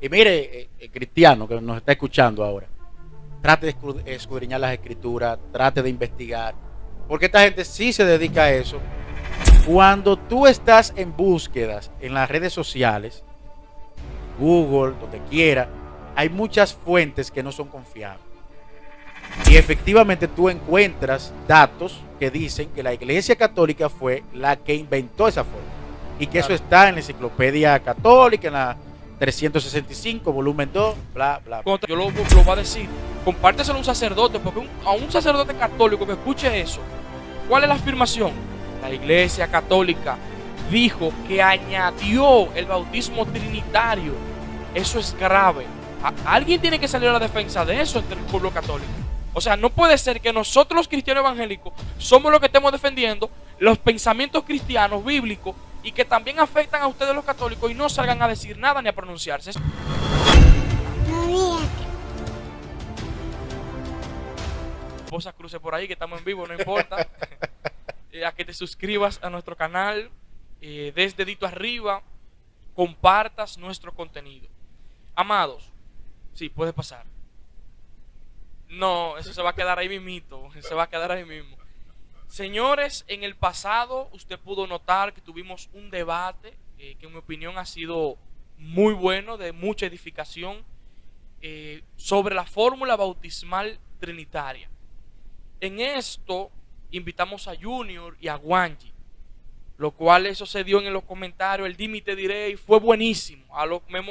Y mire, cristiano que nos está escuchando ahora, trate de escudriñar las escrituras, trate de investigar, porque esta gente sí se dedica a eso. Cuando tú estás en búsquedas en las redes sociales, Google, donde quiera, hay muchas fuentes que no son confiables. Y efectivamente tú encuentras datos que dicen que la Iglesia Católica fue la que inventó esa forma. Y que eso está en la Enciclopedia Católica, en la 365, volumen 2, bla, bla, bla. Yo lo voy a decir, compárteselo a un sacerdote, porque a un sacerdote católico que escuche eso, ¿cuál es la afirmación? La Iglesia Católica dijo que añadió el bautismo trinitario. Eso es grave. Alguien tiene que salir a la defensa de eso entre el pueblo católico. O sea, no puede ser que nosotros los cristianos evangélicos somos los que estemos defendiendo los pensamientos cristianos, bíblicos, y que también afectan a ustedes los católicos y no salgan a decir nada ni a pronunciarse. Esposa cruce por ahí, que estamos en vivo, no importa. A que te suscribas a nuestro canal, des dedito arriba, compartas nuestro contenido. Amados, sí, puede pasar. No, eso se va a quedar ahí mismito, se va a quedar ahí mismo. Señores, en el pasado usted pudo notar que tuvimos un debate que en mi opinión ha sido muy bueno, de mucha edificación, sobre la fórmula bautismal trinitaria. En esto invitamos a Junior y a Wanji, lo cual eso se dio en los comentarios, el dime y te diré, y fue buenísimo.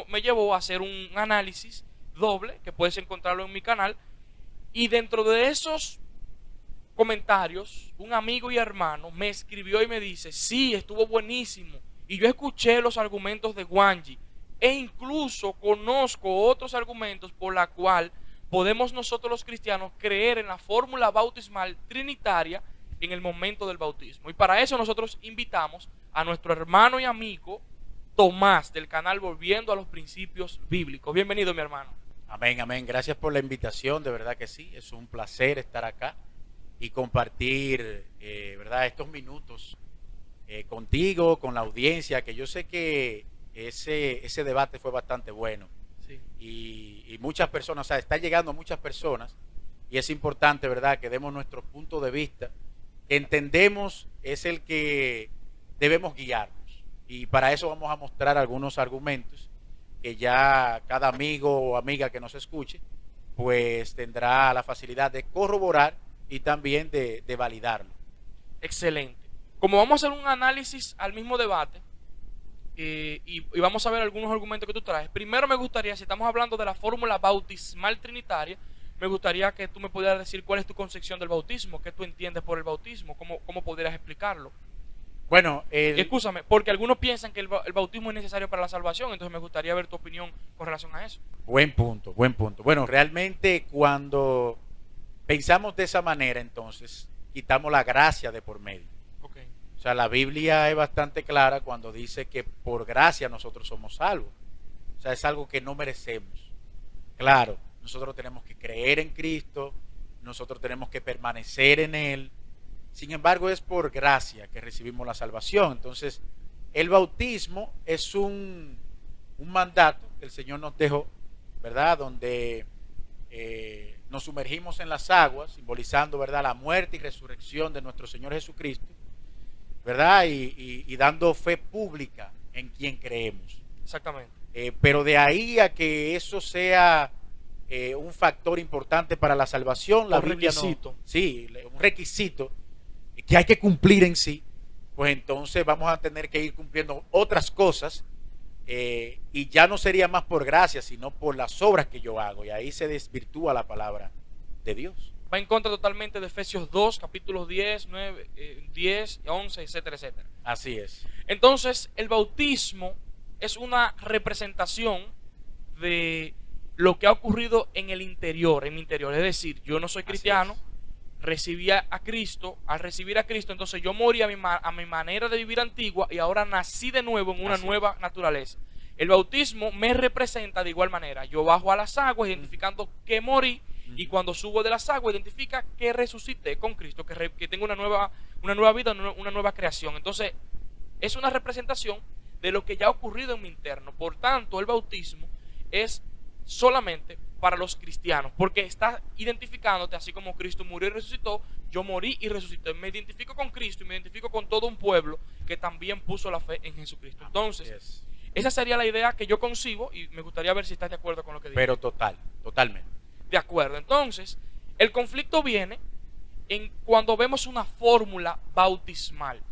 Me llevó a hacer un análisis doble, que puedes encontrarlo en mi canal, y dentro de esos comentarios, un amigo y hermano me escribió y me dice, sí, estuvo buenísimo, y yo escuché los argumentos de Wanji, e incluso conozco otros argumentos por la cual podemos nosotros los cristianos creer en la fórmula bautismal trinitaria en el momento del bautismo. Y para eso nosotros invitamos a nuestro hermano y amigo Tomás, del canal Volviendo a los Principios Bíblicos. Bienvenido, mi hermano. Amén, amén. Gracias por la invitación, de verdad que sí. Es un placer estar acá y compartir, verdad, estos minutos contigo, con la audiencia, que yo sé que ese debate fue bastante bueno. Sí. Y muchas personas, o sea, está llegando a muchas personas y es importante, verdad, que demos nuestro punto de vista, que entendemos es el que debemos guiarnos. Y para eso vamos a mostrar algunos argumentos que ya cada amigo o amiga que nos escuche, pues tendrá la facilidad de corroborar y también de validarlo. Excelente. Como vamos a hacer un análisis al mismo debate, y vamos a ver algunos argumentos que tú traes, primero me gustaría, si estamos hablando de la fórmula bautismal trinitaria, me gustaría que tú me pudieras decir cuál es tu concepción del bautismo, qué tú entiendes por el bautismo, cómo podrías explicarlo. Bueno, escúchame, porque algunos piensan que el bautismo es necesario para la salvación, entonces me gustaría ver tu opinión con relación a eso. Buen punto, buen punto. Bueno, realmente cuando pensamos de esa manera, entonces quitamos la gracia de por medio. Okay. O sea, la Biblia es bastante clara cuando dice que por gracia nosotros somos salvos. O sea, es algo que no merecemos. Claro, nosotros tenemos que creer en Cristo, nosotros tenemos que permanecer en Él. Sin embargo, es por gracia que recibimos la salvación. Entonces, el bautismo es un mandato que el Señor nos dejó, ¿verdad? Donde nos sumergimos en las aguas, simbolizando, ¿verdad?, la muerte y resurrección de nuestro Señor Jesucristo, ¿verdad? Y dando fe pública en quien creemos. Exactamente. Pero de ahí a que eso sea un factor importante para la salvación, la Biblia requisito. No, sí, un requisito que hay que cumplir en sí, pues entonces vamos a tener que ir cumpliendo otras cosas, y ya no sería más por gracia, sino por las obras que yo hago, y ahí se desvirtúa la palabra de Dios. Va en contra totalmente de Efesios 2, capítulos 10, 9, 10, 11, etcétera, etcétera. Así es. Entonces, el bautismo es una representación de lo que ha ocurrido en el interior, en mi interior. Es decir, yo no soy cristiano, recibí a Cristo, al recibir a Cristo, entonces yo morí a mi manera de vivir antigua y ahora nací de nuevo en una nueva naturaleza. El bautismo me representa de igual manera. Yo bajo a las aguas identificando que morí, y cuando subo de las aguas identifica que resucité con Cristo, que tengo una nueva vida, una nueva creación. Entonces, es una representación de lo que ya ha ocurrido en mi interno. Por tanto, el bautismo es solamente para los cristianos, porque está identificándote, así como Cristo murió y resucitó, yo morí y resucité. Me identifico con Cristo y me identifico con todo un pueblo que también puso la fe en Jesucristo. Entonces, esa sería la idea que yo concibo y me gustaría ver si estás de acuerdo con lo que digo. Pero totalmente. De acuerdo. Entonces, el conflicto viene en cuando vemos una fórmula bautismal.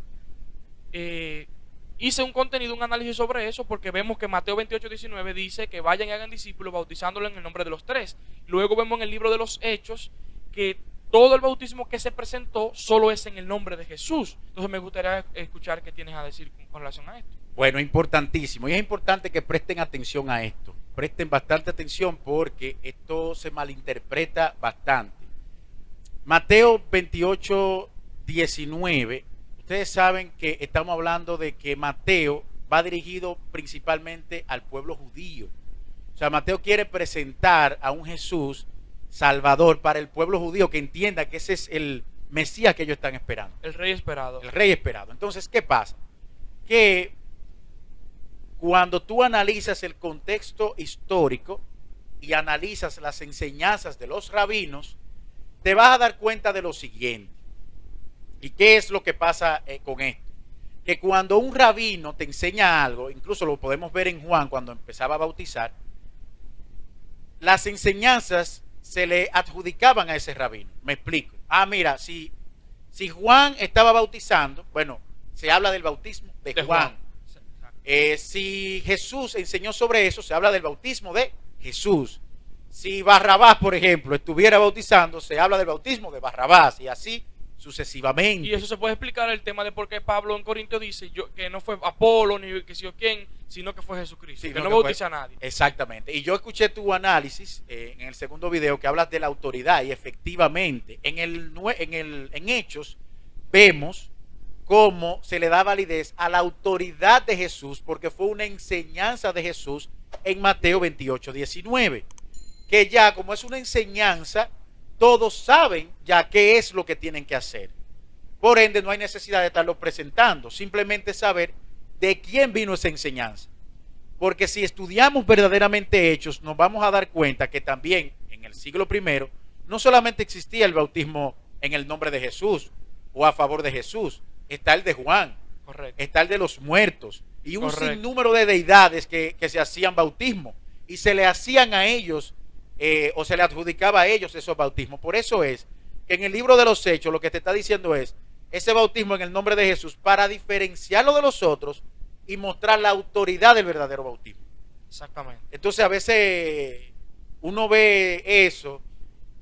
Hice un contenido, un análisis sobre eso, porque vemos que Mateo 28:19 dice que vayan y hagan discípulos bautizándolo en el nombre de los tres. Luego vemos en el libro de los Hechos que todo el bautismo que se presentó solo es en el nombre de Jesús. Entonces me gustaría escuchar qué tienes a decir con relación a esto. Bueno, importantísimo. Y es importante que presten atención a esto. Presten bastante atención porque esto se malinterpreta bastante. Mateo 28:19. Ustedes saben que estamos hablando de que Mateo va dirigido principalmente al pueblo judío. O sea, Mateo quiere presentar a un Jesús salvador para el pueblo judío, que entienda que ese es el Mesías que ellos están esperando. El rey esperado. El rey esperado. Entonces, ¿qué pasa? Que cuando tú analizas el contexto histórico y analizas las enseñanzas de los rabinos, te vas a dar cuenta de lo siguiente. ¿Y qué es lo que pasa con esto? Que cuando un rabino te enseña algo, incluso lo podemos ver en Juan cuando empezaba a bautizar, las enseñanzas se le adjudicaban a ese rabino. Me explico. Mira, si Juan estaba bautizando, bueno, se habla del bautismo de Juan. Si Jesús enseñó sobre eso, se habla del bautismo de Jesús. Si Barrabás, por ejemplo, estuviera bautizando, se habla del bautismo de Barrabás, y así sucesivamente. Y eso se puede explicar el tema de por qué Pablo en Corintios dice que no fue Apolo ni que sé quién, sino que fue Jesucristo, Sí, que no bautiza a nadie. Exactamente. Y yo escuché tu análisis en el segundo video que hablas de la autoridad, y efectivamente en Hechos vemos cómo se le da validez a la autoridad de Jesús, porque fue una enseñanza de Jesús en Mateo 28:19, que ya como es una enseñanza, todos saben ya qué es lo que tienen que hacer. Por ende, no hay necesidad de estarlo presentando, simplemente saber de quién vino esa enseñanza. Porque si estudiamos verdaderamente Hechos, nos vamos a dar cuenta que también en el siglo I no solamente existía el bautismo en el nombre de Jesús o a favor de Jesús, está el de Juan, correcto, está el de los muertos y un correcto, sinnúmero de deidades que se hacían bautismo y se le hacían a ellos o se le adjudicaba a ellos esos bautismos. Por eso es que en el libro de los Hechos lo que te está diciendo es ese bautismo en el nombre de Jesús para diferenciarlo de los otros y mostrar la autoridad del verdadero bautismo. Exactamente. Entonces a veces uno ve eso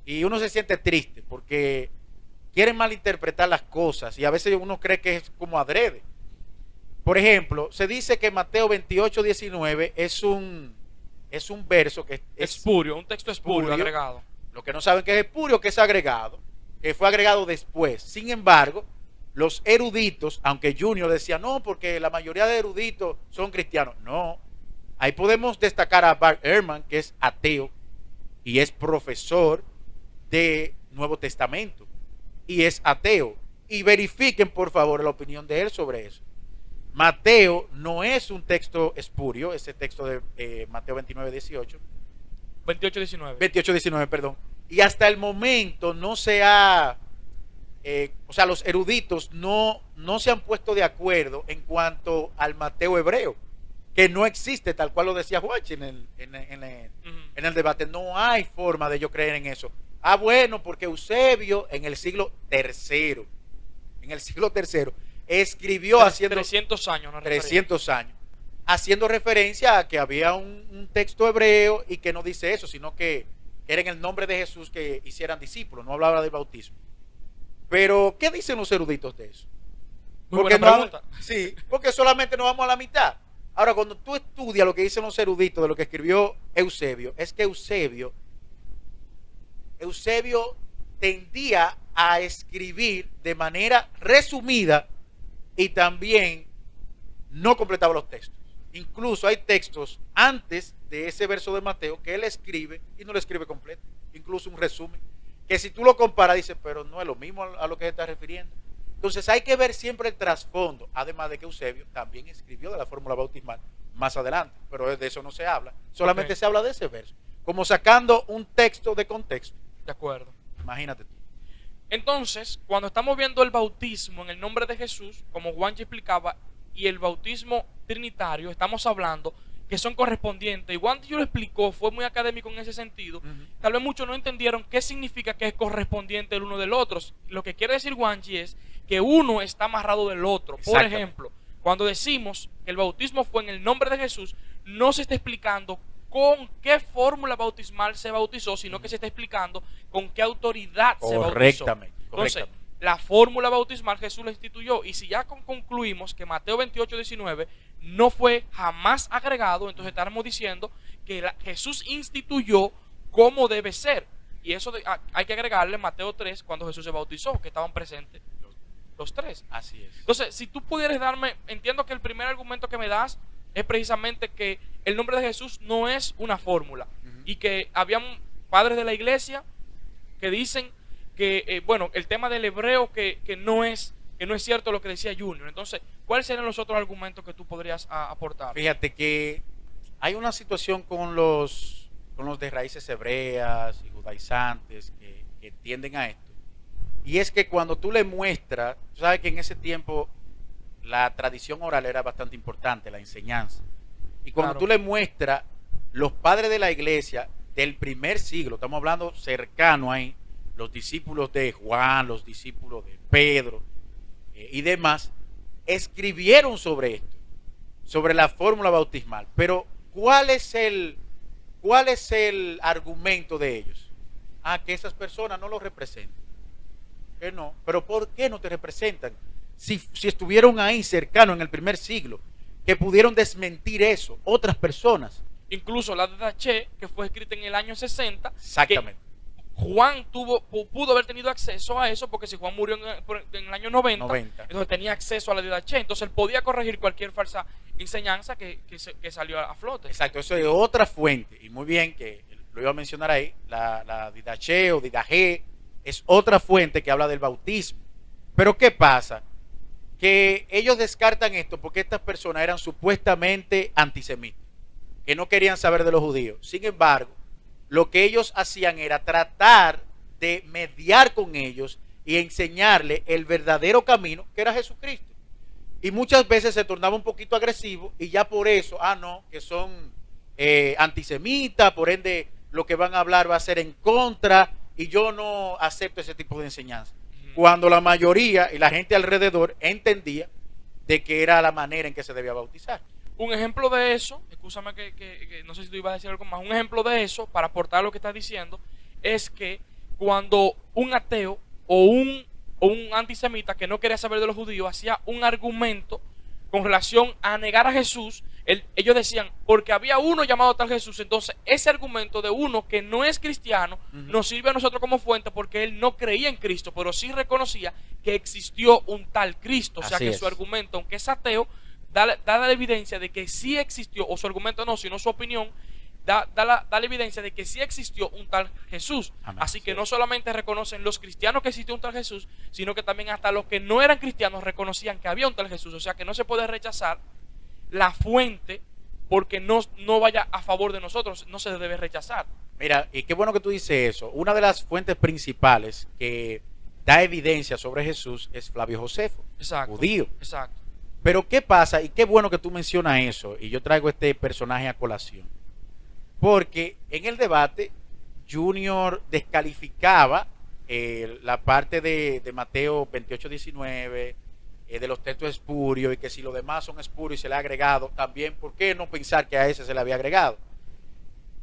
y uno se siente triste porque quieren malinterpretar las cosas y a veces uno cree que es como adrede. Por ejemplo, se dice que Mateo 28:19 es un verso que es espurio, un texto espurio agregado. Lo que no saben que es espurio, que es agregado, que fue agregado después. Sin embargo, los eruditos, aunque Junior decía, no, porque la mayoría de eruditos son cristianos. No, ahí podemos destacar a Bart Ehrman, que es ateo y es profesor de Nuevo Testamento y es ateo. Y verifiquen, por favor, la opinión de él sobre eso. Mateo no es un texto espurio, ese texto de Mateo 29:18. 28:19, perdón. Y hasta el momento no se ha, o sea, los eruditos no se han puesto de acuerdo en cuanto al Mateo hebreo, que no existe, tal cual lo decía Juanchi en el debate. No hay forma de yo creer en eso. Bueno, porque Eusebio en el siglo III, escribió haciendo 300 años, no 300 años, haciendo referencia a que había un texto hebreo y que no dice eso, sino que era en el nombre de Jesús que hicieran discípulos, no hablaba del bautismo. Pero, ¿qué dicen los eruditos de eso? Muy buena pregunta. Sí, porque solamente nos vamos a la mitad. Ahora, cuando tú estudias lo que dicen los eruditos de lo que escribió Eusebio, es que Eusebio tendía a escribir de manera resumida y también no completaba los textos. Incluso hay textos antes de ese verso de Mateo que él escribe y no lo escribe completo, incluso un resumen, que si tú lo comparas dices, pero no es lo mismo a lo que se está refiriendo. Entonces hay que ver siempre el trasfondo, además de que Eusebio también escribió de la fórmula bautismal, más adelante, pero de eso no se habla. Solamente Ok. se habla de ese verso, como sacando un texto de contexto. De acuerdo. Imagínate tú. Entonces, cuando estamos viendo el bautismo en el nombre de Jesús, como Juanchi explicaba, y el bautismo trinitario, estamos hablando que son correspondientes. Y Juanchi lo explicó, fue muy académico en ese sentido. Tal vez muchos no entendieron qué significa que es correspondiente el uno del otro. Lo que quiere decir Juanchi es que uno está amarrado del otro. Por ejemplo, cuando decimos que el bautismo fue en el nombre de Jesús, no se está explicando con qué fórmula bautismal se bautizó, sino que se está explicando con qué autoridad se bautizó. Correctamente. Entonces, la fórmula bautismal Jesús la instituyó. Y si ya concluimos que Mateo 28:19 no fue jamás agregado, entonces estamos diciendo que Jesús instituyó cómo debe ser. Y eso hay que agregarle Mateo 3, cuando Jesús se bautizó, que estaban presentes los tres. Así es. Entonces, si tú pudieras darme, entiendo que el primer argumento que me das es precisamente que el nombre de Jesús no es una fórmula. Y que habían padres de la iglesia que dicen que, bueno, el tema del hebreo que no es cierto lo que decía Junior. Entonces, ¿cuáles serían los otros argumentos que tú podrías aportar? Fíjate que hay una situación con los de raíces hebreas y judaizantes que tienden a esto. Y es que cuando tú le muestras, tú sabes que en ese tiempo la tradición oral era bastante importante, la enseñanza. Y cuando tú le muestras los padres de la iglesia del primer siglo, estamos hablando cercano ahí, los discípulos de Juan, los discípulos de Pedro y demás, escribieron sobre esto, sobre la fórmula bautismal. Pero ¿cuál es el argumento de ellos? Que esas personas no lo representan. Que no, pero ¿por qué no te representan? Si estuvieron ahí cercano en el primer siglo, que pudieron desmentir eso, otras personas. Incluso la de Daché, que fue escrita en el año 60. Exactamente. Juan pudo haber tenido acceso a eso, porque si Juan murió en el año 90, entonces tenía acceso a la de Daché. Entonces él podía corregir cualquier falsa enseñanza que salió a flote. Exacto, eso es otra fuente. Y muy bien que lo iba a mencionar ahí, la Didaché o Didaché es otra fuente que habla del bautismo. Pero ¿qué pasa? Que ellos descartan esto porque estas personas eran supuestamente antisemitas, que no querían saber de los judíos. Sin embargo, lo que ellos hacían era tratar de mediar con ellos y enseñarle el verdadero camino, que era Jesucristo. Y muchas veces se tornaba un poquito agresivo y ya por eso, no, que son antisemitas, por ende lo que van a hablar va a ser en contra y yo no acepto ese tipo de enseñanza. Cuando la mayoría y la gente alrededor entendía de que era la manera en que se debía bautizar. Un ejemplo de eso, escúchame que no sé si tú ibas a decir algo más, un ejemplo de eso, para aportar lo que estás diciendo, es que cuando un ateo o un antisemita que no quería saber de los judíos hacía un argumento con relación a negar a Jesús, ellos decían, porque había uno llamado tal Jesús, entonces ese argumento de uno que no es cristiano nos sirve a nosotros como fuente porque él no creía en Cristo, pero sí reconocía que existió un tal Cristo. O sea que su argumento, aunque es ateo, da la evidencia de que sí existió, o su argumento no, sino su opinión, da la evidencia de que sí existió un tal Jesús. Amén. Así que no solamente reconocen los cristianos que existió un tal Jesús, sino que también hasta los que no eran cristianos reconocían que había un tal Jesús. O sea que no se puede rechazar la fuente porque no vaya a favor de nosotros, no se debe rechazar. Mira, y qué bueno que tú dices eso. Una de las fuentes principales que da evidencia sobre Jesús es Flavio Josefo, judío. Exacto. Pero ¿qué pasa? Y qué bueno que tú mencionas eso, y yo traigo este personaje a colación. Porque en el debate, Junior descalificaba la parte de Mateo 28:19, de los textos espurios, y que si los demás son espurios y se le ha agregado, también, ¿por qué no pensar que a ese se le había agregado?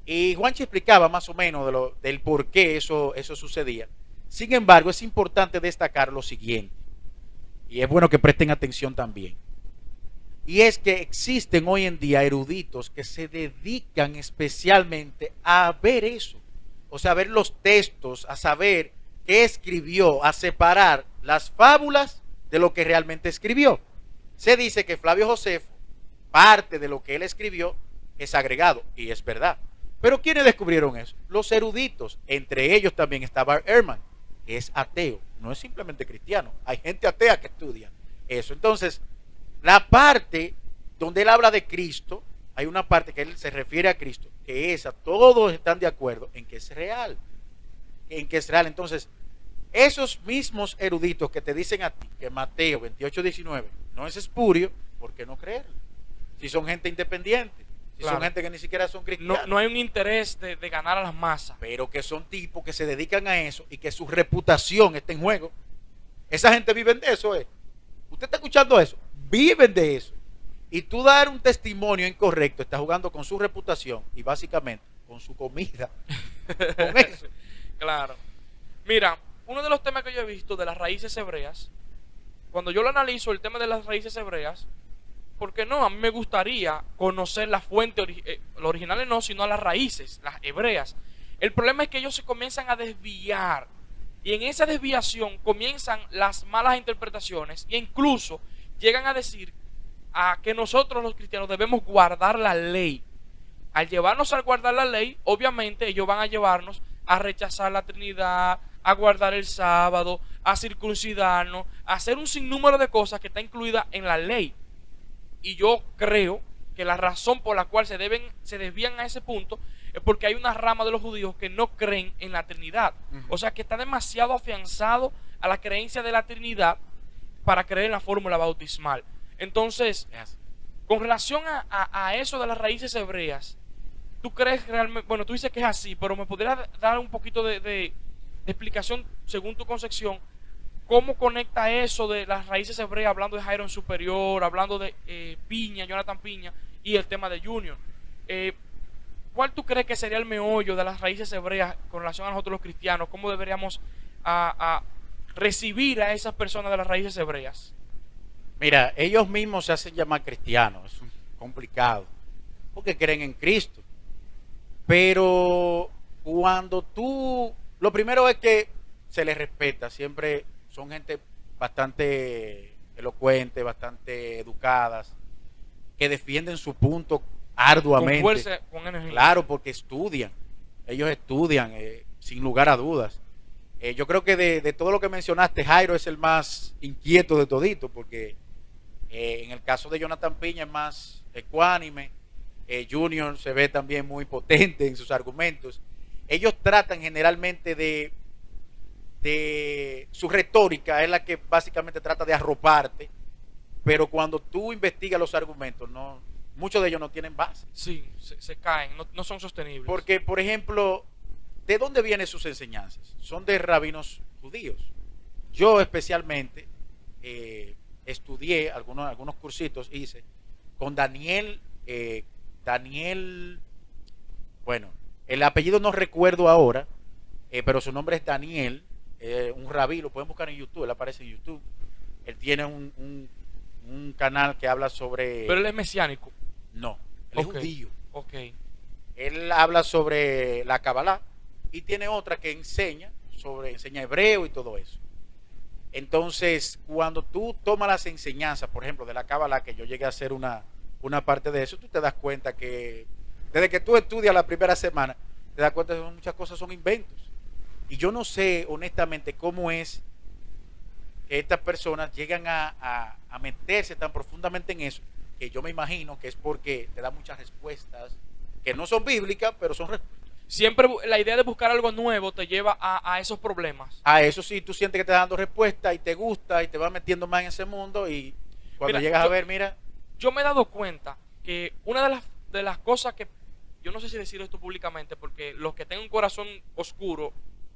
Y Juanchi explicaba más o menos del por qué eso sucedía. Sin embargo, es importante destacar lo siguiente, y es bueno que presten atención también. Y es que existen hoy en día eruditos que se dedican especialmente a ver eso. O sea, a ver los textos, a saber qué escribió, a separar las fábulas de lo que realmente escribió. Se dice que Flavio Josefo, parte de lo que él escribió, es agregado. Y es verdad. Pero ¿quiénes descubrieron eso? Los eruditos. Entre ellos también estaba Ehrman, que es ateo. No es simplemente cristiano. Hay gente atea que estudia eso. Entonces, la parte donde él habla de Cristo, hay una parte que él se refiere a Cristo, que esa, todos están de acuerdo en que es real. En que es real. Entonces, esos mismos eruditos que te dicen a ti que Mateo 28:19 no es espurio, ¿por qué no creerlo? Si son gente independiente, si Claro. son gente que ni siquiera son cristianos. No hay un interés de ganar a las masas. Pero que son tipos que se dedican a eso y que su reputación está en juego. Esa gente vive de eso, ¿eh? Usted está escuchando eso, viven de eso. Y tú dar un testimonio incorrecto, estás jugando con su reputación y básicamente con su comida. Con eso. Claro. Mira, uno de los temas que yo he visto de las raíces hebreas, cuando yo lo analizo, el tema de las raíces hebreas, porque no, a mí me gustaría conocer la fuente, los originales no, sino las raíces, las hebreas. El problema es que ellos se comienzan a desviar y en esa desviación comienzan las malas interpretaciones e incluso llegan a decir a que nosotros los cristianos debemos guardar la ley. Al llevarnos a guardar la ley, obviamente ellos van a llevarnos a rechazar la Trinidad, a guardar el sábado, a circuncidarnos, a hacer un sinnúmero de cosas que está incluida en la ley. Y yo creo que la razón por la cual se desvían a ese punto es porque hay una rama de los judíos que no creen en la Trinidad. O sea, que está demasiado afianzado a la creencia de la Trinidad para creer en la fórmula bautismal. Entonces, con relación a eso de las raíces hebreas, ¿tú crees realmente? Bueno, tú dices que es así, pero me podrías dar un poquito de explicación según tu concepción. ¿Cómo conecta eso de las raíces hebreas, hablando de Jairo en superior, hablando de Piña, Jonathan Piña, y el tema de Junior? ¿Cuál tú crees que sería el meollo de las raíces hebreas con relación a nosotros los cristianos? ¿Cómo deberíamos a recibir a esas personas de las raíces hebreas? Mira, ellos mismos se hacen llamar cristianos, es complicado, porque creen en Cristo. Pero cuando tú, lo primero es que se les respeta, siempre son gente bastante elocuente, bastante educadas, que defienden su punto arduamente. Con fuerza, con energía. Claro, porque estudian, ellos estudian, sin lugar a dudas. Yo creo que de todo lo que mencionaste, Jairo es el más inquieto de todito, porque en el caso de Jonathan Piña es más ecuánime. Junior se ve también muy potente en sus argumentos. Ellos tratan generalmente de su retórica es la que básicamente trata de arroparte, pero cuando tú investigas los argumentos, no, muchos de ellos no tienen base. Sí, se caen, no son sostenibles. Porque, por ejemplo, ¿de dónde vienen sus enseñanzas? Son de rabinos judíos. Yo especialmente estudié algunos cursitos, hice con Daniel, bueno, el apellido no recuerdo ahora, pero su nombre es Daniel, un rabí, lo pueden buscar en YouTube, él aparece en YouTube. Él tiene un canal que habla sobre... Pero él es mesiánico. No, él es judío. Ok. Él habla sobre la Kabbalah y tiene otra que enseña hebreo y todo eso. Entonces, cuando tú tomas las enseñanzas, por ejemplo, de la Kabbalah, que yo llegué a hacer una parte de eso, tú te das cuenta que desde que tú estudias la primera semana, te das cuenta que muchas cosas son inventos. Y yo no sé, honestamente, cómo es que estas personas llegan a meterse tan profundamente en eso, que yo me imagino que es porque te da muchas respuestas que no son bíblicas, pero son respuestas. Siempre la idea de buscar algo nuevo te lleva a esos problemas. A eso sí, tú sientes que te está dando respuesta y te gusta y te vas metiendo más en ese mundo y cuando llegas a ver, mira... Yo me he dado cuenta que una de las cosas que, yo no sé si decir esto públicamente, porque los que tengan un corazón oscuro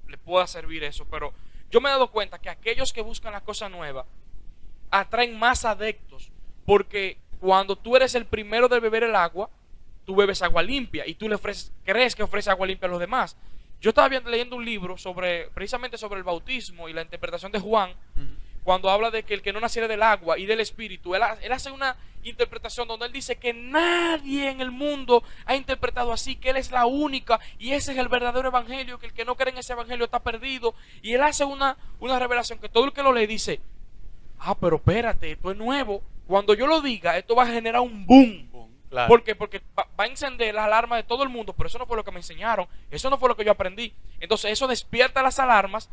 les pueda servir eso, pero yo me he dado cuenta que aquellos que buscan las cosas nuevas atraen más adeptos, porque cuando tú eres el primero de beber el agua, tú bebes agua limpia y tú crees que ofrece agua limpia a los demás. Yo estaba leyendo un libro precisamente sobre el bautismo y la interpretación de Juan, cuando habla de que el que no naciera del agua y del espíritu, él hace una interpretación donde él dice que nadie en el mundo ha interpretado así, que él es la única y ese es el verdadero evangelio, que el que no cree en ese evangelio está perdido. Y él hace una revelación que todo el que lo lee dice, pero espérate, esto es nuevo. Cuando yo lo diga, esto va a generar un boom. Claro. ¿Por qué? Porque va a encender las alarmas de todo el mundo, pero eso no fue lo que me enseñaron, eso no fue lo que yo aprendí. Entonces eso despierta las alarmas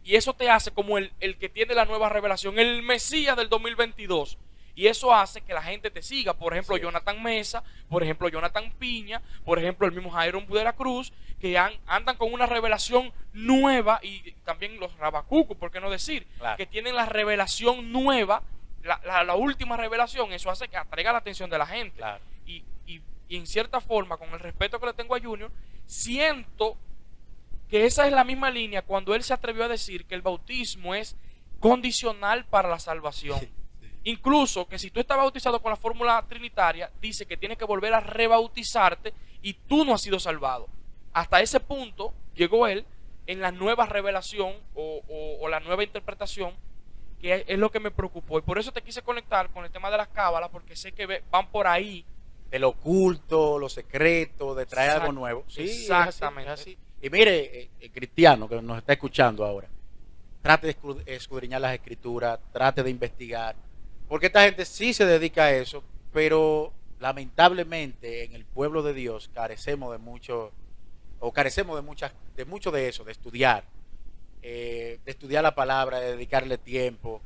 y eso te hace como el que tiene la nueva revelación, el Mesías del 2022. Y eso hace que la gente te siga. Por ejemplo, Sí. Jonathan Mesa, por ejemplo, Jonathan Piña, por ejemplo, el mismo Jairo de la Cruz, que andan con una revelación nueva, y también los Rabacucu, ¿por qué no decir? Claro. Que tienen la revelación nueva, la última revelación. Eso hace que atraiga la atención de la gente. Claro. Y en cierta forma, con el respeto que le tengo a Junior, siento que esa es la misma línea cuando él se atrevió a decir que el bautismo es condicional para la salvación. Sí. Incluso que si tú estás bautizado con la fórmula trinitaria, dice que tienes que volver a rebautizarte y tú no has sido salvado. Hasta ese punto llegó él en la nueva revelación o la nueva interpretación, que es lo que me preocupó. Y por eso te quise conectar con el tema de las cábalas, porque sé que van por ahí. De lo oculto, lo secreto, de traer algo nuevo. Sí, exactamente. Es así. Y mire, cristiano que nos está escuchando ahora, trate de escudriñar las escrituras, trate de investigar, porque esta gente sí se dedica a eso, pero lamentablemente en el pueblo de Dios carecemos de mucho, o carecemos de mucho de eso, de estudiar la palabra, de dedicarle tiempo,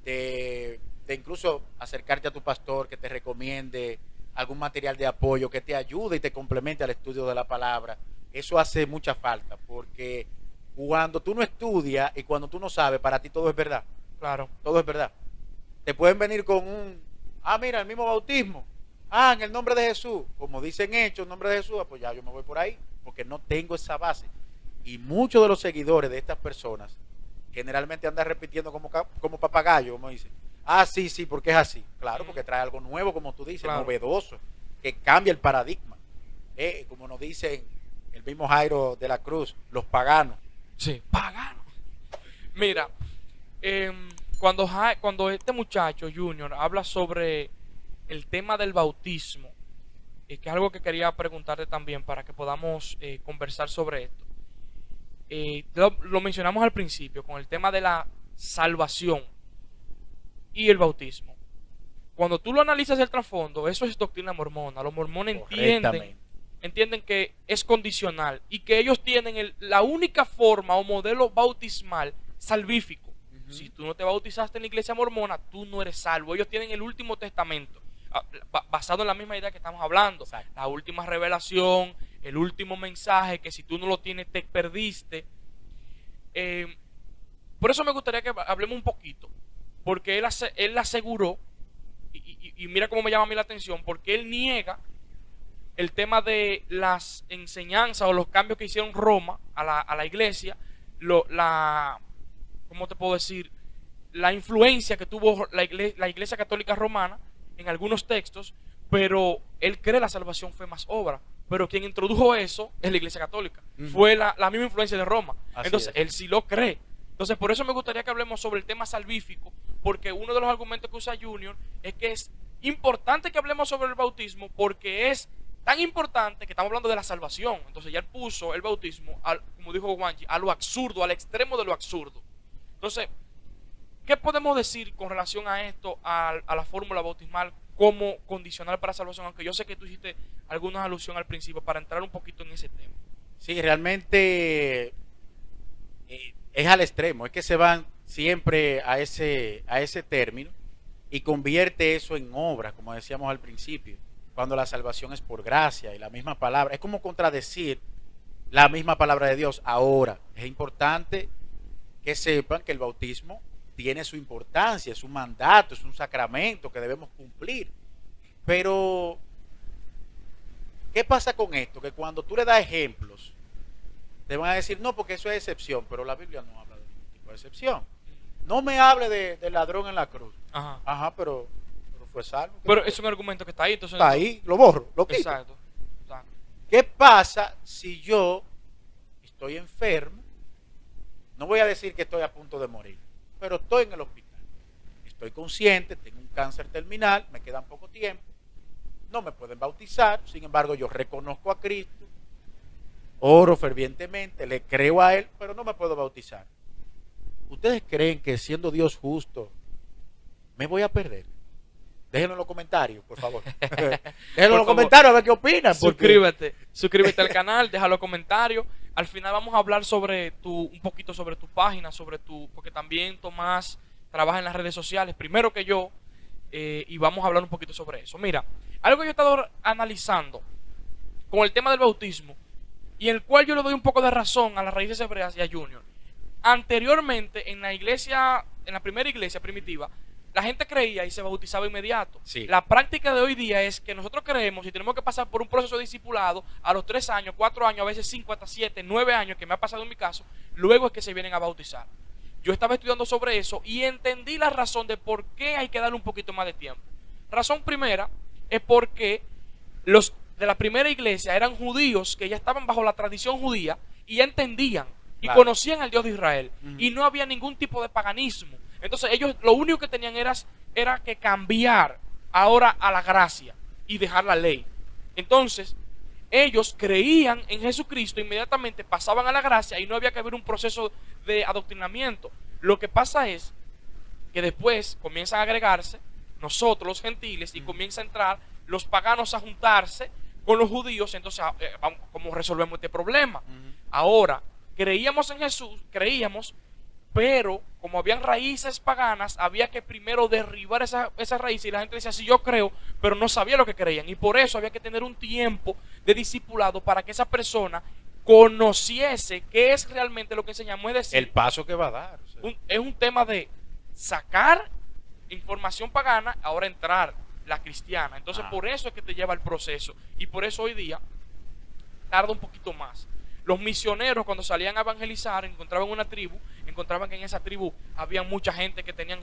de incluso acercarte a tu pastor que te recomiende algún material de apoyo que te ayude y te complemente al estudio de la palabra. Eso hace mucha falta, porque cuando tú no estudias y cuando tú no sabes, para ti todo es verdad. Claro. Todo es verdad. Te pueden venir con mira, el mismo bautismo. En el nombre de Jesús. Como dicen Hechos, en nombre de Jesús, pues ya yo me voy por ahí, porque no tengo esa base. Y muchos de los seguidores de estas personas generalmente andan repitiendo como papagayo, como dicen. Sí, porque es así. Claro, porque trae algo nuevo, como tú dices, claro, novedoso, que cambia el paradigma. Como nos dicen el mismo Jairo de la Cruz, los paganos. Sí, paganos. Mira, cuando este muchacho, Junior, habla sobre el tema del bautismo, que es algo que quería preguntarte también para que podamos conversar sobre esto. Lo mencionamos al principio con el tema de la salvación y el bautismo. Cuando tú lo analizas el trasfondo, eso es doctrina mormona. Los mormones entienden que es condicional y que ellos tienen la única forma o modelo bautismal salvífico. Si tú no te bautizaste en la iglesia mormona, tú no eres salvo. Ellos tienen el último testamento, basado en la misma idea que estamos hablando. Exacto. La última revelación, el último mensaje, que si tú no lo tienes te perdiste. Por eso me gustaría que hablemos un poquito, porque él aseguró, y mira cómo me llama a mí la atención, porque él niega el tema de las enseñanzas o los cambios que hicieron Roma a la iglesia, ¿cómo te puedo decir? La influencia que tuvo la iglesia católica romana en algunos textos, pero él cree la salvación fue más obra. Pero quien introdujo eso es la iglesia católica. Fue la misma influencia de Roma. Entonces, él sí lo cree. Entonces, por eso me gustaría que hablemos sobre el tema salvífico, porque uno de los argumentos que usa Junior es que es importante que hablemos sobre el bautismo, porque es tan importante que estamos hablando de la salvación. Entonces, ya él puso el bautismo, como dijo Juanji, a lo absurdo, al extremo de lo absurdo. Entonces, ¿qué podemos decir con relación a esto, a la fórmula bautismal como condicional para salvación? Aunque yo sé que tú hiciste alguna alusión al principio, para entrar un poquito en ese tema. Sí, realmente es al extremo, es que se van siempre a ese término y convierte eso en obra, como decíamos al principio, cuando la salvación es por gracia y la misma palabra. Es como contradecir la misma palabra de Dios. Ahora, es importante que sepan que el bautismo tiene su importancia, es un mandato, es un sacramento que debemos cumplir. Pero, ¿qué pasa con esto? Que cuando tú le das ejemplos, te van a decir, no, porque eso es excepción, pero la Biblia no habla de ningún tipo de excepción. No me hable del ladrón en la cruz. Ajá. Pero fue salvo. Pero es un argumento que está ahí. Entonces, está ahí, lo borro, lo quito. Exacto. ¿Qué pasa si yo estoy enfermo? No voy a decir que estoy a punto de morir, pero estoy en el hospital. Estoy consciente, tengo un cáncer terminal, me queda poco tiempo. No me pueden bautizar, sin embargo yo reconozco a Cristo, oro fervientemente, le creo a Él, pero no me puedo bautizar. ¿Ustedes creen que siendo Dios justo me voy a perder? Déjenlo en los comentarios, por favor. Déjenlo en los comentarios a ver qué opinan. Suscríbete al canal, déjalo en comentarios. Al final vamos a hablar un poquito sobre tu página, porque también Tomás trabaja en las redes sociales. Primero que yo, y vamos a hablar un poquito sobre eso. Mira, algo que yo he estado analizando con el tema del bautismo y el cual yo le doy un poco de razón a las raíces hebreas y a Junior. Anteriormente, en la iglesia, en la primera iglesia primitiva, la gente creía y se bautizaba inmediato. Sí. La práctica de hoy día es que nosotros creemos y tenemos que pasar por un proceso de discipulado a los 3 años, 4 años, a veces 5 hasta 7, 9 años, que me ha pasado en mi caso, luego es que se vienen a bautizar. Yo estaba estudiando sobre eso y entendí la razón de por qué hay que darle un poquito más de tiempo. Razón primera es porque los de la primera iglesia eran judíos que ya estaban bajo la tradición judía y ya entendían y Claro. conocían al Dios de Israel. Y no había ningún tipo de paganismo. Entonces ellos lo único que tenían era que cambiar ahora a la gracia y dejar la ley. Entonces ellos creían en Jesucristo, inmediatamente pasaban a la gracia y no había que haber un proceso de adoctrinamiento. Lo que pasa es que después comienzan a agregarse nosotros los gentiles y comienza a entrar los paganos a juntarse con los judíos. Entonces vamos, ¿cómo resolvemos este problema? Ahora, creíamos en Jesús, pero como habían raíces paganas, había que primero derribar esa raíz. Y la gente decía, sí, yo creo, pero no sabía lo que creían. Y por eso había que tener un tiempo de discipulado para que esa persona conociese qué es realmente lo que enseñamos. Es decir, El paso que va a dar. O sea. es un tema de sacar información pagana, ahora entrar la cristiana. Entonces por eso es que te lleva el proceso. Y por eso hoy día tarda un poquito más. Los misioneros, cuando salían a evangelizar, encontraban una tribu, encontraban que en esa tribu había mucha gente que tenían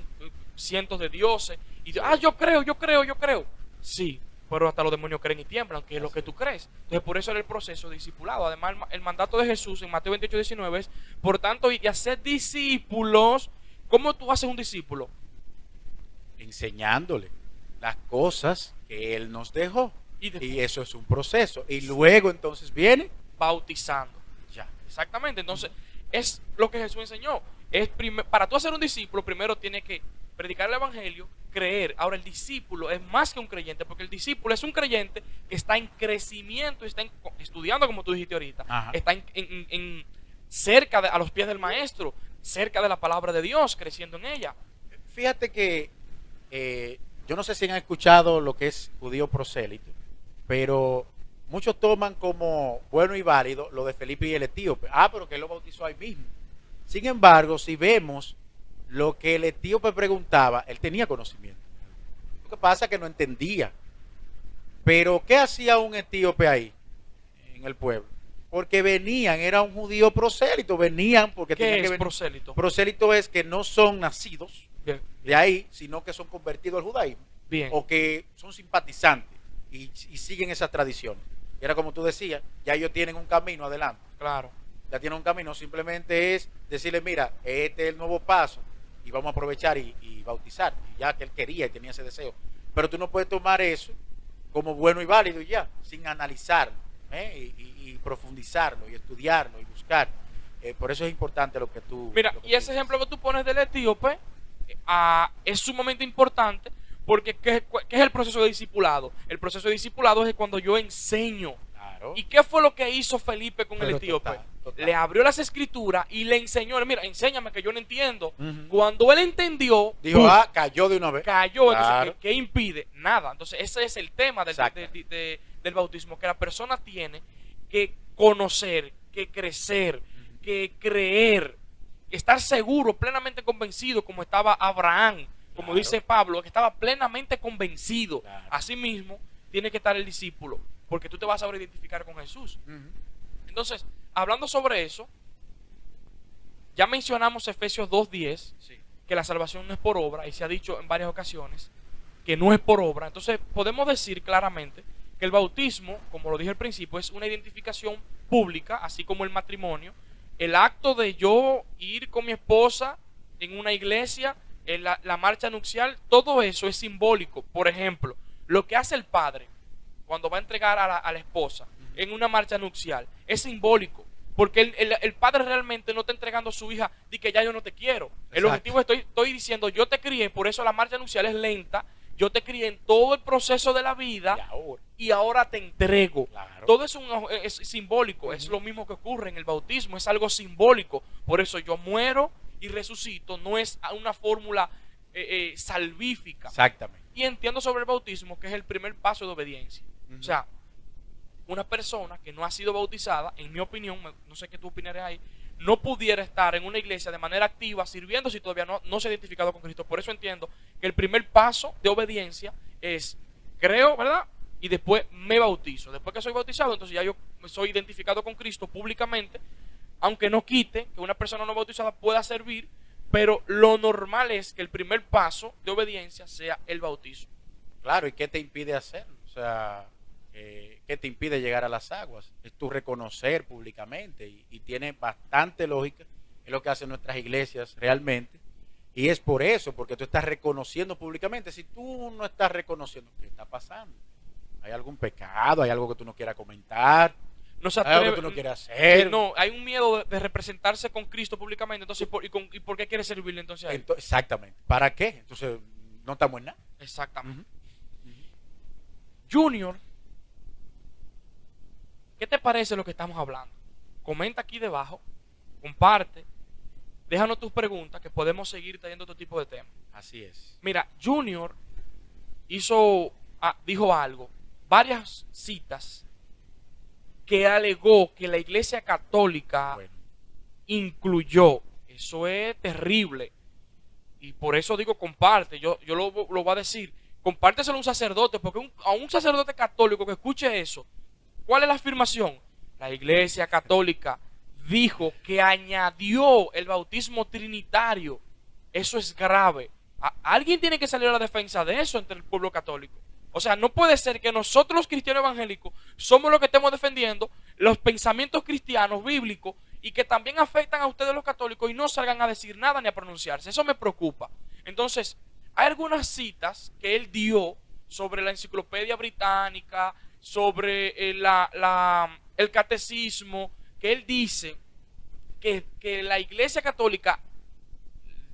cientos de dioses. Y yo creo. Sí, pero hasta los demonios creen y tiemblan, que es lo que tú crees. Entonces por eso era el proceso de discipulado. Además el mandato de Jesús en Mateo 28, 19 es, por tanto, y hacer discípulos. ¿Cómo tú haces un discípulo? Enseñándole las cosas que Él nos dejó. Y Y eso es un proceso. Y luego entonces viene bautizando. ya. Exactamente. Entonces, es lo que Jesús enseñó. Para tú hacer un discípulo, primero tienes que predicar el evangelio, creer. Ahora, el discípulo es más que un creyente, porque el discípulo es un creyente que está en crecimiento, está estudiando, como tú dijiste ahorita, Ajá. está cerca a los pies del maestro, cerca de la palabra de Dios, creciendo en ella. Fíjate que yo no sé si han escuchado lo que es judío prosélito, pero muchos toman como bueno y válido lo de Felipe y el etíope. Pero que él lo bautizó ahí mismo. Sin embargo, si vemos lo que el etíope preguntaba, él tenía conocimiento. Lo que pasa es que no entendía. Pero ¿qué hacía un etíope ahí en el pueblo? Porque venían, era un judío prosélito, venían porque ¿Qué tenían que es venir. prosélito? Prosélito es que no son nacidos Bien, de ahí, sino que son convertidos al judaísmo. bien. O que son simpatizantes y siguen esas tradiciones. Y era como tú decías, ya ellos tienen un camino adelante. Claro. Ya tienen un camino, simplemente es decirle, mira, este es el nuevo paso y vamos a aprovechar y bautizar. Y ya que él quería y tenía ese deseo. Pero tú no puedes tomar eso como bueno y válido y ya, sin analizarlo, y profundizarlo y estudiarlo y buscar. Por eso es importante lo que tú... Mira, lo que y tú ese dices. ejemplo que tú pones del etíope es sumamente importante porque ¿qué es el proceso de discipulado? El proceso de discipulado es cuando yo enseño. Claro. ¿Y qué fue lo que hizo Felipe con el Pero etíope? total. Le abrió las escrituras y le enseñó, mira, enséñame que yo no entiendo. Ujú. Cuando él entendió, Dijo, ¡pum!, cayó de una vez. cayó. Claro. Entonces, ¿qué impide? Nada. Entonces, ese es el tema Exacto. del bautismo, que la persona tiene que conocer, que crecer, que creer, estar seguro, plenamente convencido, como estaba Abraham, como Claro. dice Pablo, que estaba plenamente convencido. Claro. Asimismo, tiene que estar el discípulo, porque tú te vas a saber identificar con Jesús. Ujú. Entonces, hablando sobre eso, ya mencionamos Efesios 2:10, Sí. que la salvación no es por obra, y se ha dicho en varias ocasiones que no es por obra. Entonces podemos decir claramente que el bautismo, como lo dije al principio, es una identificación pública, así como el matrimonio. El acto de yo ir con mi esposa en una iglesia, en la marcha nupcial, todo eso es simbólico. Por ejemplo, lo que hace el padre cuando va a entregar a la esposa en una marcha nupcial es simbólico. Porque el padre realmente no está entregando a su hija de que ya yo no te quiero. El Exacto. objetivo estoy diciendo, yo te crié, por eso la marcha nupcial es lenta. Yo te crié en todo el proceso de la vida Y ahora. y ahora te entrego. Claro. Todo eso es simbólico. Es lo mismo que ocurre en el bautismo, es algo simbólico. Por eso yo muero y resucito. No es una fórmula salvífica. Exactamente. Y entiendo sobre el bautismo que es el primer paso de obediencia. O sea, una persona que no ha sido bautizada, en mi opinión, no sé qué tú opinarás ahí, no pudiera estar en una iglesia de manera activa sirviendo si todavía no se ha identificado con Cristo. Por eso entiendo que el primer paso de obediencia es creo, ¿verdad? Y después me bautizo. Después que soy bautizado, entonces ya yo soy identificado con Cristo públicamente, aunque no quite que una persona no bautizada pueda servir, pero lo normal es que el primer paso de obediencia sea el bautizo. Claro, ¿y qué te impide hacerlo? O sea, ¿qué te impide llegar a las aguas? Es tu reconocer públicamente y tiene bastante lógica, es lo que hacen nuestras iglesias realmente. Y es por eso, porque tú estás reconociendo públicamente. Si tú no estás reconociendo, ¿qué está pasando? ¿Hay algún pecado? ¿Hay algo que tú no quieras comentar? No se ¿Hay algo atreve, que tú no quieras hacer? no, hay un miedo de representarse con Cristo públicamente. Entonces, ¿y por qué quiere servirle entonces a él? Exactamente. ¿Para qué? Entonces, no estamos en nada. Exactamente. Junior, ¿qué te parece lo que estamos hablando? Comenta aquí debajo, comparte, déjanos tus preguntas que podemos seguir trayendo otro tipo de temas. Así es. Mira, Junior dijo algo, varias citas que alegó que la Iglesia Católica incluyó. Eso es terrible. Y por eso digo comparte. Yo lo voy a decir. Compárteselo a un sacerdote, porque a un sacerdote católico que escuche eso, ¿cuál es la afirmación? La Iglesia Católica dijo que añadió el bautismo trinitario. Eso es grave. Alguien tiene que salir a la defensa de eso entre el pueblo católico. O sea, no puede ser que nosotros los cristianos evangélicos somos los que estemos defendiendo los pensamientos cristianos, bíblicos, y que también afectan a ustedes los católicos y no salgan a decir nada ni a pronunciarse. Eso me preocupa. Entonces, hay algunas citas que él dio sobre la Enciclopedia Británica, sobre el catecismo, que él dice que la Iglesia Católica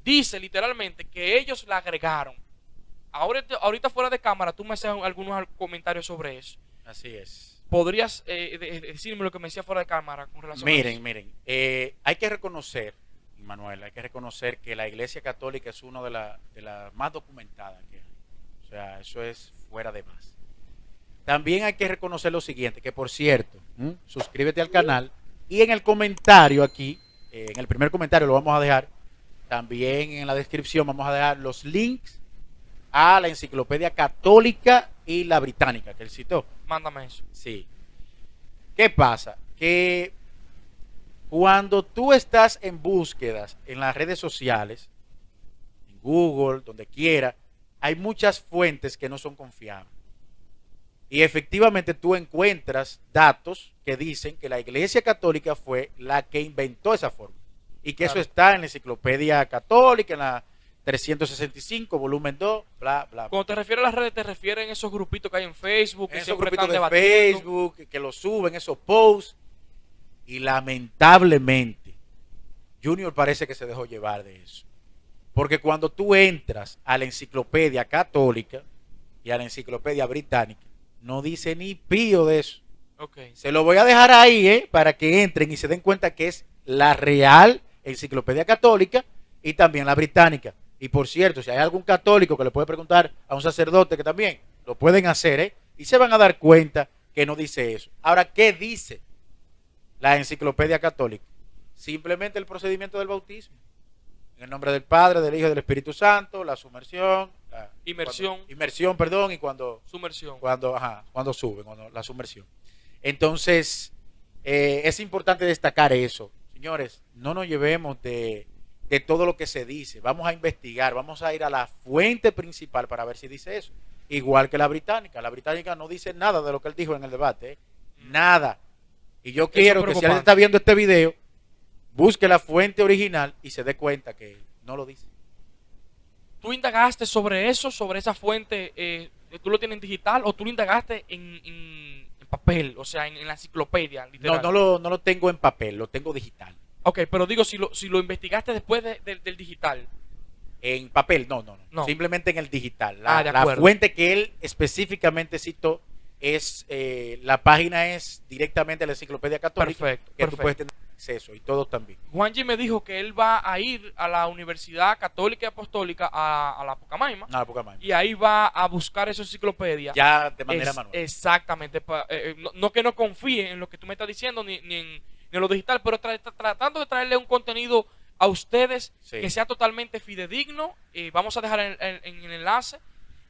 dice literalmente que ellos la agregaron. Ahorita fuera de cámara tú me haces algunos comentarios sobre eso. Así es. ¿Podrías decirme lo que me decía fuera de cámara con relación a eso? Miren, hay que reconocer, Manuel, hay que reconocer que la Iglesia Católica es una de las más documentadas que hay. O sea, eso es fuera de más. También hay que reconocer lo siguiente, que por cierto, suscríbete al canal y en el comentario aquí, en el primer comentario lo vamos a dejar, también en la descripción vamos a dejar los links a la Enciclopedia Católica y la Británica que él citó. Mándame eso. Sí. ¿Qué pasa? Que cuando tú estás en búsquedas en las redes sociales, en Google, donde quiera, hay muchas fuentes que no son confiables. Y efectivamente tú encuentras datos que dicen que la Iglesia Católica fue la que inventó esa forma. Y que eso está en la Enciclopedia Católica, en la 365, volumen 2, bla, bla. Cuando te refieres a las redes, te refieres a esos grupitos que hay en Facebook, que esos siempre grupitos están de debatiendo. Facebook, que lo suben, esos posts. Y lamentablemente, Junior parece que se dejó llevar de eso. Porque cuando tú entras a la Enciclopedia Católica y a la Enciclopedia Británica, no dice ni pío de eso. Okay. Se lo voy a dejar ahí, para que entren y se den cuenta que es la real Enciclopedia Católica y también la Británica. Y por cierto, si hay algún católico que le puede preguntar a un sacerdote, que también lo pueden hacer, y se van a dar cuenta que no dice eso. Ahora, ¿qué dice la Enciclopedia Católica? Simplemente el procedimiento del bautismo. En el nombre del Padre, del Hijo y del Espíritu Santo, la sumersión. Inmersión, perdón, y cuando sumersión. Cuando suben, la sumersión. Entonces, es importante destacar eso. Señores, no nos llevemos de todo lo que se dice. Vamos a investigar, vamos a ir a la fuente principal para ver si dice eso. Igual que la británica. La británica no dice nada de lo que él dijo en el debate. Nada. Y yo quiero que si alguien está viendo este video, busque la fuente original y se dé cuenta que no lo dice. ¿Tú indagaste sobre eso, sobre esa fuente? ¿Tú lo tienes en digital o tú lo indagaste en papel? O sea, en la enciclopedia, literal. No lo tengo en papel, lo tengo digital. Ok, pero digo, si lo investigaste después del digital. En papel, no. Simplemente en el digital. La acuerdo. fuente que él específicamente citó es, la página es directamente la Enciclopedia Católica. Perfecto. Que tú puedes tener acceso y todos también. Juanji me dijo que él va a ir a la Universidad Católica y Apostólica a la Pucamaima. Nada, poca más. Y ahí va a buscar esa enciclopedia. Ya de manera manual. Exactamente. No que no confíe en lo que tú me estás diciendo ni en lo digital, pero tratando de traerle un contenido a ustedes que sea totalmente fidedigno. Vamos a dejar en el enlace.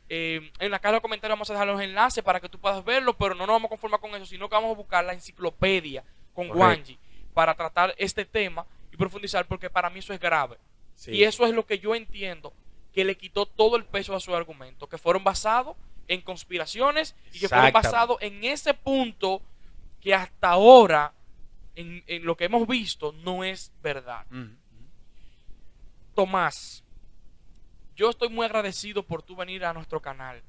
En la caja de comentarios vamos a dejar los enlaces para que tú puedas verlo, pero no nos vamos a conformar con eso, sino que vamos a buscar la enciclopedia con Juanji para tratar este tema y profundizar, porque para mí eso es grave. Sí. Y eso es lo que yo entiendo que le quitó todo el peso a su argumento, que fueron basados en conspiraciones y que fueron basados en ese punto que hasta ahora, en lo que hemos visto, no es verdad. Tomás, yo estoy muy agradecido por tú venir a nuestro canal.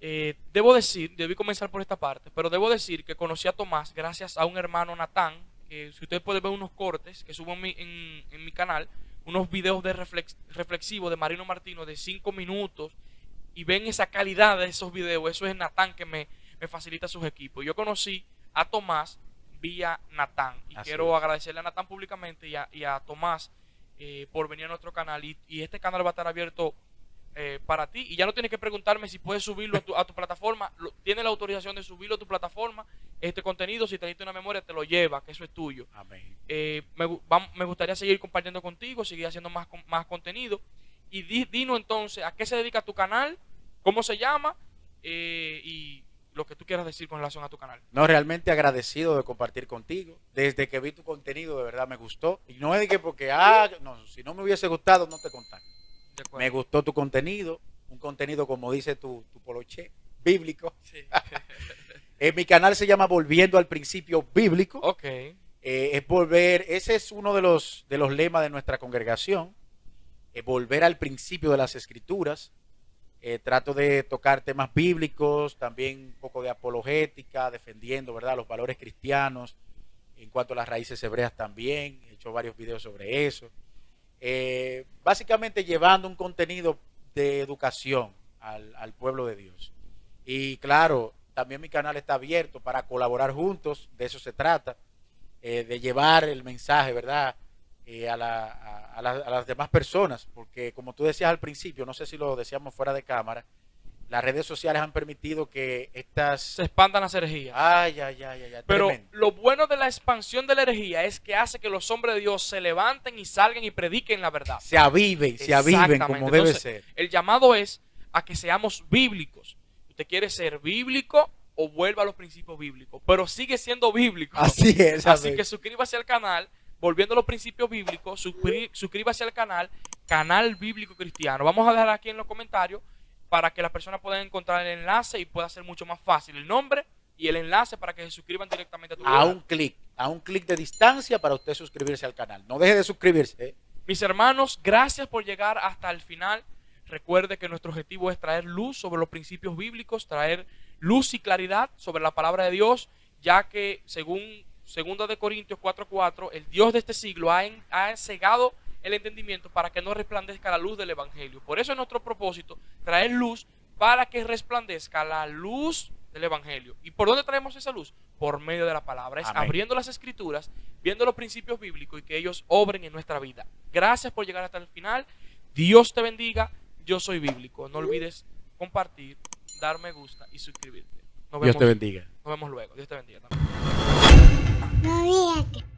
Debí comenzar por esta parte, pero debo decir que conocí a Tomás gracias a un hermano Natán, que si usted puede ver unos cortes que subo en mi canal, unos videos de reflexivos de Marino Martino de 5 minutos, y ven esa calidad de esos videos. Eso es Natán que me facilita sus equipos. Yo conocí a Tomás vía Natán, y quiero agradecerle a Natán públicamente y a Tomás por venir a nuestro canal, y este canal va a estar abierto para ti, y ya no tienes que preguntarme si puedes subirlo a tu plataforma. Tienes la autorización de subirlo a tu plataforma, este contenido. Si te necesitas una memoria, te lo lleva, que eso es tuyo. Amén. Me gustaría seguir compartiendo contigo, seguir haciendo más contenido, y dinos entonces a qué se dedica tu canal, cómo se llama, y lo que tú quieras decir con relación a tu canal. No, realmente agradecido de compartir contigo. Desde que vi tu contenido, de verdad me gustó. Y no es de que porque, no, si no me hubiese gustado, no te contacto. Me gustó tu contenido, un contenido, como dice tu poloche, bíblico. Sí. Mi canal se llama Volviendo al Principio Bíblico. Ok. Es volver, ese es uno de los lemas de nuestra congregación, volver al principio de las Escrituras. Trato de tocar temas bíblicos, también un poco de apologética, defendiendo, ¿verdad?, los valores cristianos. En cuanto a las raíces hebreas también, he hecho varios videos sobre eso. Básicamente llevando un contenido de educación al pueblo de Dios. Y claro, también mi canal está abierto para colaborar juntos, de eso se trata, de llevar el mensaje, ¿verdad?, a las demás personas, porque como tú decías al principio, no sé si lo decíamos fuera de cámara, las redes sociales han permitido que se expandan las herejías. Pero tremendo. Lo bueno de la expansión de la herejía es que hace que los hombres de Dios se levanten y salgan y prediquen la verdad. Se aviven como debe ser. El llamado es a que seamos bíblicos. Usted quiere ser bíblico o vuelva a los principios bíblicos, pero sigue siendo bíblico. Así es. Así que suscríbase al canal. Volviendo a los principios bíblicos, suscríbase al canal Bíblico Cristiano. Vamos a dejar aquí en los comentarios para que las personas puedan encontrar el enlace y pueda ser mucho más fácil el nombre y el enlace para que se suscriban directamente a tu canal. A un clic de distancia para usted suscribirse al canal. No deje de suscribirse. Mis hermanos, gracias por llegar hasta el final. Recuerde que nuestro objetivo es traer luz sobre los principios bíblicos, traer luz y claridad sobre la palabra de Dios, ya que según 2 de Corintios 4:4, el Dios de este siglo ha cegado el entendimiento para que no resplandezca la luz del Evangelio. Por eso es nuestro propósito, traer luz para que resplandezca la luz del Evangelio. ¿Y por dónde traemos esa luz? Por medio de la palabra. Es abriendo las Escrituras, viendo los principios bíblicos y que ellos obren en nuestra vida. Gracias por llegar hasta el final. Dios te bendiga. Yo soy bíblico. No olvides compartir, dar me gusta y suscribirte. Dios te bendiga. Nos vemos luego. Dios te bendiga también. No, mírate.